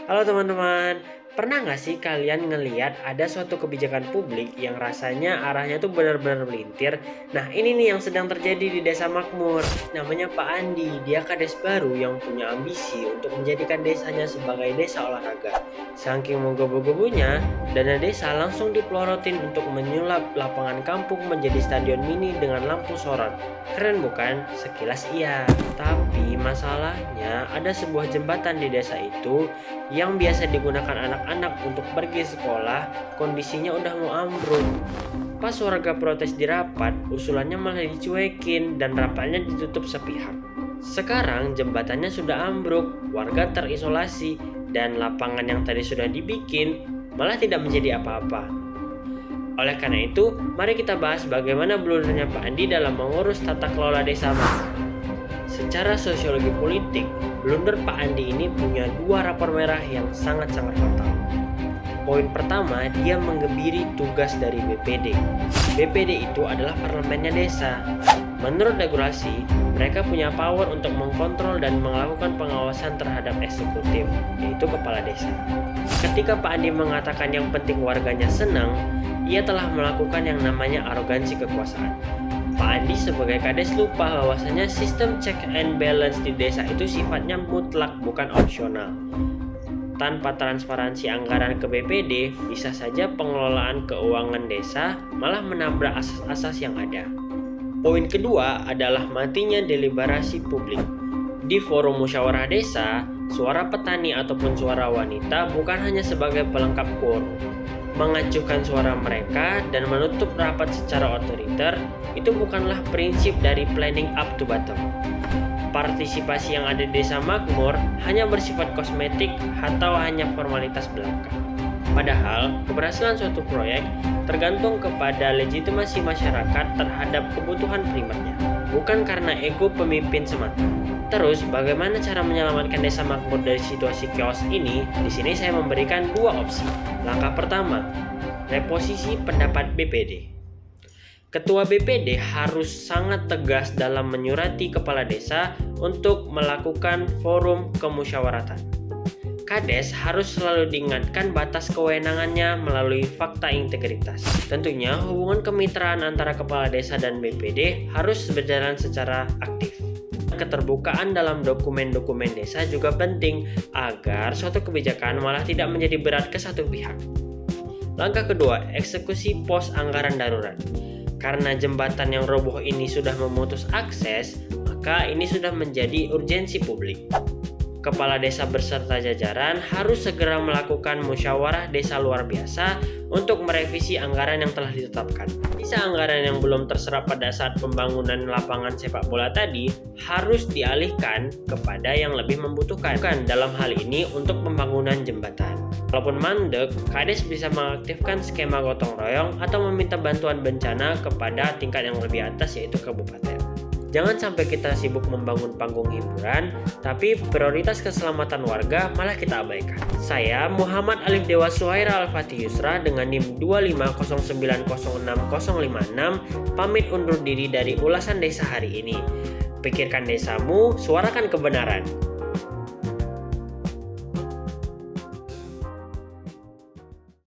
Halo teman-teman, pernah nggak sih kalian ngeliat ada suatu kebijakan publik yang rasanya arahnya tuh benar-benar melintir? Nah ini nih yang sedang terjadi di Desa Makmur. Namanya Pak Andi, dia kades baru yang punya ambisi untuk menjadikan desanya sebagai desa olahraga. Saking menggebu-gebunya, dana desa langsung dipelorotin untuk menyulap lapangan kampung menjadi stadion mini dengan lampu sorot. Keren bukan? Sekilas iya. Tapi masalahnya ada sebuah jembatan di desa itu yang biasa digunakan anak-anak untuk pergi sekolah, kondisinya udah mau ambruk. Pas warga protes di rapat, usulannya malah dicuekin dan rapatnya ditutup sepihak. Sekarang jembatannya sudah ambruk, warga terisolasi, dan lapangan yang tadi sudah dibikin malah tidak menjadi apa-apa. Oleh karena itu, mari kita bahas bagaimana blundernya Pak Andi dalam mengurus tata kelola desa Mas. Secara sosiologi politik, blunder Pak Andi ini punya dua rapor merah yang sangat-sangat fatal. Poin pertama, dia menggebiri tugas dari BPD. BPD itu adalah parlemennya desa. Menurut regulasi, mereka punya power untuk mengkontrol dan melakukan pengawasan terhadap eksekutif, yaitu kepala desa. Ketika Pak Andi mengatakan yang penting warganya senang, ia telah melakukan yang namanya arogansi kekuasaan. Pak Andi sebagai kades lupa bahwasanya sistem check and balance di desa itu sifatnya mutlak, bukan opsional. Tanpa transparansi anggaran ke BPD, bisa saja pengelolaan keuangan desa malah menabrak asas-asas yang ada. Poin kedua adalah matinya deliberasi publik. Di forum musyawarah desa, suara petani ataupun suara wanita bukan hanya sebagai pelengkap quorum. Mengacuhkan suara mereka dan menutup rapat secara otoriter itu bukanlah prinsip dari planning up to bottom. Partisipasi yang ada di desa makmur hanya bersifat kosmetik atau hanya formalitas belaka. Padahal, keberhasilan suatu proyek tergantung kepada legitimasi masyarakat terhadap kebutuhan primernya, bukan karena ego pemimpin semata. Terus, bagaimana cara menyelamatkan desa makmur dari situasi chaos ini? Di sini saya memberikan dua opsi. Langkah pertama, reposisi pendapat BPD. Ketua BPD harus sangat tegas dalam menyurati kepala desa untuk melakukan forum kemusyawaratan. Kades harus selalu diingatkan batas kewenangannya melalui fakta integritas. Tentunya hubungan kemitraan antara kepala desa dan BPD harus berjalan secara aktif. Keterbukaan dalam dokumen-dokumen desa juga penting agar suatu kebijakan malah tidak menjadi berat ke satu pihak. Langkah kedua, eksekusi pos anggaran darurat. Karena jembatan yang roboh ini sudah memutus akses, maka ini sudah menjadi urgensi publik. Kepala desa beserta jajaran harus segera melakukan musyawarah desa luar biasa untuk merevisi anggaran yang telah ditetapkan. Sisa anggaran yang belum terserap pada saat pembangunan lapangan sepak bola tadi harus dialihkan kepada yang lebih membutuhkan. Dalam hal ini untuk pembangunan jembatan. Walaupun mandek, Kades bisa mengaktifkan skema gotong royong atau meminta bantuan bencana kepada tingkat yang lebih atas yaitu kabupaten. Jangan sampai kita sibuk membangun panggung hiburan, tapi prioritas keselamatan warga malah kita abaikan. Saya Muhammad Alif Dewa Suhaira Al-Fatih Yusra dengan NIM 250906056 pamit undur diri dari ulasan desa hari ini. Pikirkan desamu, suarakan kebenaran.